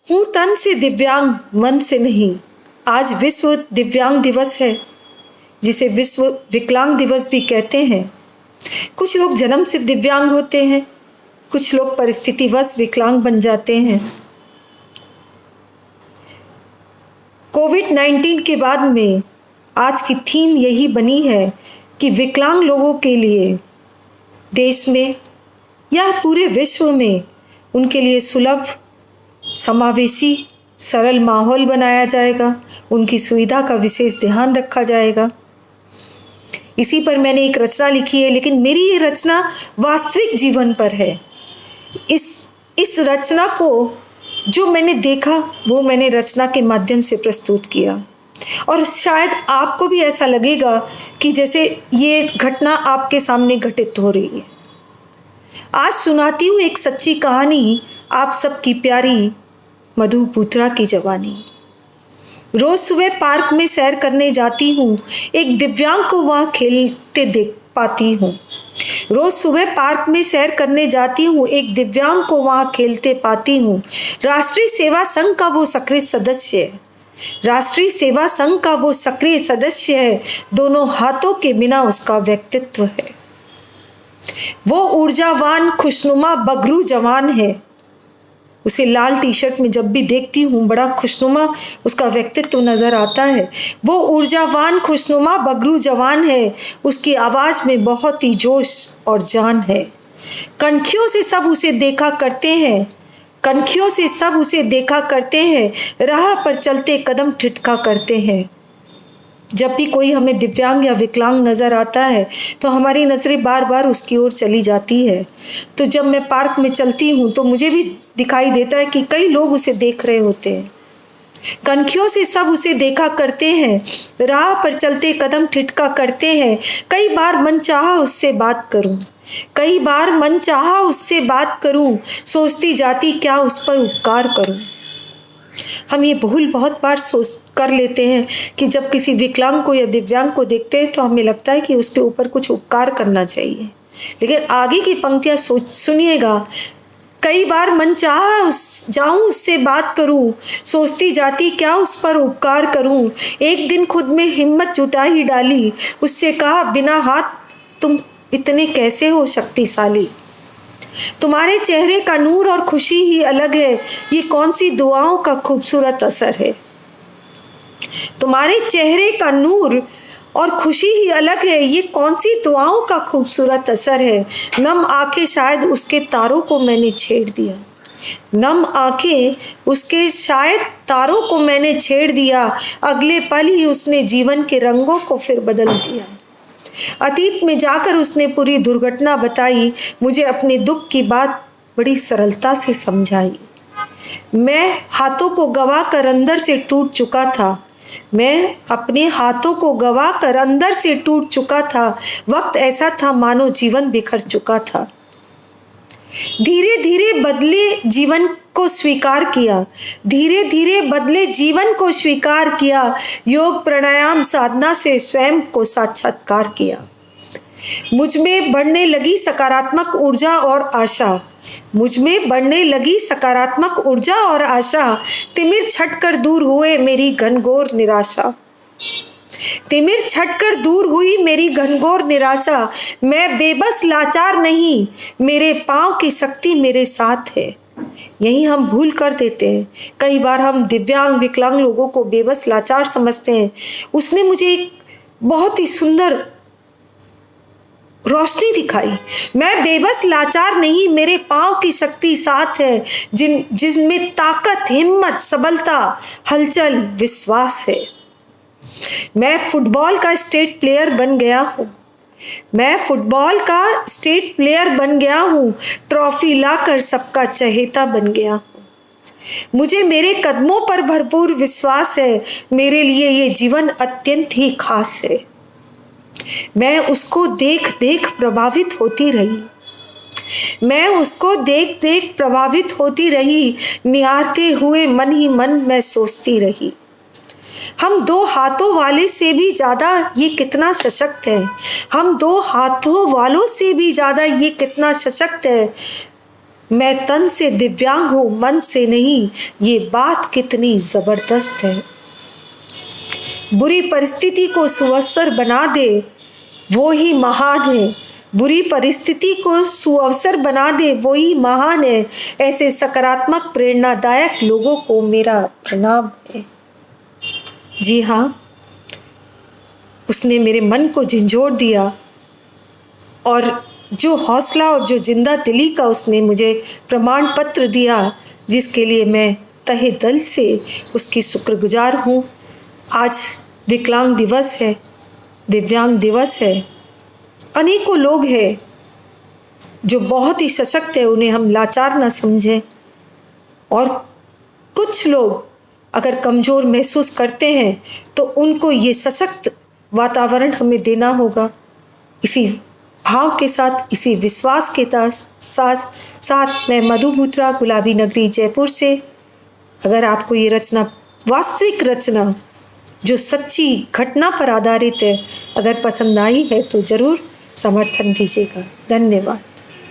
हूँ तन से दिव्यांग, मन से नहीं। आज विश्व दिव्यांग दिवस है, जिसे विश्व विकलांग दिवस भी कहते हैं। कुछ लोग जन्म से दिव्यांग होते हैं, कुछ लोग परिस्थितिवश विकलांग बन जाते हैं। कोविड-19 के बाद में आज की थीम यही बनी है कि विकलांग लोगों के लिए देश में या पूरे विश्व में उनके लिए सुलभ, समावेशी, सरल माहौल बनाया जाएगा, उनकी सुविधा का विशेष ध्यान रखा जाएगा। इसी पर मैंने एक रचना लिखी है, लेकिन मेरी ये रचना वास्तविक जीवन पर है। इस रचना को जो मैंने देखा वो मैंने रचना के माध्यम से प्रस्तुत किया, और शायद आपको भी ऐसा लगेगा कि जैसे ये घटना आपके सामने घटित हो रही है। आज सुनाती हूँ एक सच्ची कहानी, आप सबकी प्यारी मधु पुत्रा की जवानी। रोज सुबह पार्क में सैर करने जाती हूँ, एक दिव्यांग को वहाँ खेलते देख पाती हूँ। रोज सुबह पार्क में सैर करने जाती हूँ, एक दिव्यांग को वहाँ खेलते पाती हूँ। राष्ट्रीय सेवा संघ का वो सक्रिय सदस्य है, राष्ट्रीय सेवा संघ का वो सक्रिय सदस्य है, दोनों हाथों के बिना उसका व्यक्तित्व है। वो ऊर्जावान खुशनुमा बगरू जवान है, उसे लाल टी शर्ट में जब भी देखती हूँ बड़ा खुशनुमा उसका व्यक्तित्व नजर आता है। वो ऊर्जावान खुशनुमा बगरू जवान है, उसकी आवाज में बहुत ही जोश और जान है। कनखियों से सब उसे देखा करते हैं, कनखियों से सब उसे देखा करते हैं, राह पर चलते कदम ठिठका करते हैं। जब भी कोई हमें दिव्यांग या विकलांग नज़र आता है तो हमारी नज़रें बार बार उसकी ओर चली जाती है। तो जब मैं पार्क में चलती हूँ तो मुझे भी दिखाई देता है कि कई लोग उसे देख रहे होते हैं। कनखियों से सब उसे देखा करते हैं, राह पर चलते कदम ठिठका करते हैं। कई बार मन चाहा उससे बात करूं, कई बार मन चाहा उससे बात करूं, सोचती जाती क्या उस पर उपकार करूं। हम ये भूल बहुत बार सोच कर लेते हैं कि जब किसी विकलांग को या दिव्यांग को देखते हैं तो हमें लगता है कि उसके ऊपर कुछ उपकार करना चाहिए, लेकिन आगे की पंक्तियां सुनिएगा। कई बार मन चाहा जाऊं उससे बात करूं, सोचती जाती क्या उस पर उपकार करूं। एक दिन खुद में हिम्मत जुटा ही डाली, उससे कहा बिना हाथ तुम इतने कैसे हो शक्तिशाली। तुम्हारे चेहरे का नूर और खुशी ही अलग है, ये कौन सी दुआओं का खूबसूरत असर है। तुम्हारे चेहरे का नूर और खुशी ही अलग है, ये कौन सी दुआओं का खूबसूरत असर है। नम आंखें शायद उसके तारों को मैंने छेड़ दिया, नम आंखें उसके शायद तारों को मैंने छेड़ दिया। अगले पल ही उसने जीवन के रंगों को फिर बदल दिया। अतीत में जाकर उसने पूरी दुर्घटना बताई, मुझे अपने दुख की बात बड़ी सरलता से समझाई। मैं हाथों को गवा कर अंदर से टूट चुका था, मैं अपने हाथों को गवा कर अंदर से टूट चुका था। वक्त ऐसा था मानो जीवन बिखर चुका था। धीरे धीरे बदले जीवन को स्वीकार किया, धीरे धीरे बदले जीवन को स्वीकार किया। योग प्राणायाम साधना से स्वयं को साक्षात्कार किया। मुझ में बढ़ने लगी सकारात्मक ऊर्जा और आशा, मुझ में बढ़ने लगी सकारात्मक ऊर्जा और आशा। तिमिर छटकर दूर हुए मेरी घनघोर निराशा, तिमिर छटकर दूर हुई मेरी घनघोर निराशा। मैं बेबस लाचार नहीं, मेरे पांव की शक्ति मेरे साथ है। यही हम भूल कर देते हैं। कई बार हम दिव्यांग विकलांग लोगों को बेबस लाचार समझते हैं। उसने मुझे एक बहुत ही सुंदर रोशनी दिखाई। मैं बेबस लाचार नहीं, मेरे पांव की शक्ति साथ है, जिनमें ताकत, हिम्मत, सबलता, हलचल, विश्वास है। मैं फुटबॉल का स्टेट प्लेयर बन गया हूँ, मैं फुटबॉल का स्टेट प्लेयर बन गया हूँ। ट्रॉफी लाकर सबका चहेता बन गया हूँ। मुझे मेरे कदमों पर भरपूर विश्वास है, मेरे लिए ये जीवन अत्यंत ही खास है। मैं उसको देख देख प्रभावित होती रही, मैं उसको देख देख प्रभावित होती रही। निहारते हुए मन ही मन मैं सोचती रही, हम दो हाथों वाले से भी ज़्यादा ये कितना सशक्त है, हम दो हाथों वालों से भी ज़्यादा ये कितना सशक्त है। मैं तन से दिव्यांग हूँ, मन से नहीं, ये बात कितनी जबरदस्त है। बुरी परिस्थिति को सुअवसर बना दे वो ही महान है। बुरी परिस्थिति को सुअवसर बना दे वो ही महान है। ऐसे सकारात्मक प्रेरणादायक लोगों को मेरा प्रणाम है। जी हाँ, उसने मेरे मन को झंझोड़ दिया और जो हौसला और जो जिंदा दिली का उसने मुझे प्रमाण पत्र दिया, जिसके लिए मैं तहे दिल से उसकी शुक्रगुजार हूँ। आज विकलांग दिवस है, दिव्यांग दिवस है। अनेकों लोग हैं जो बहुत ही सशक्त है, उन्हें हम लाचार ना समझें। और कुछ लोग अगर कमज़ोर महसूस करते हैं तो उनको ये सशक्त वातावरण हमें देना होगा। इसी भाव के साथ, इसी विश्वास के साथ मैं मधु बूत्रा, गुलाबी नगरी जयपुर से, अगर आपको ये रचना, वास्तविक रचना जो सच्ची घटना पर आधारित है, अगर पसंद आई है तो ज़रूर समर्थन दीजिएगा। धन्यवाद।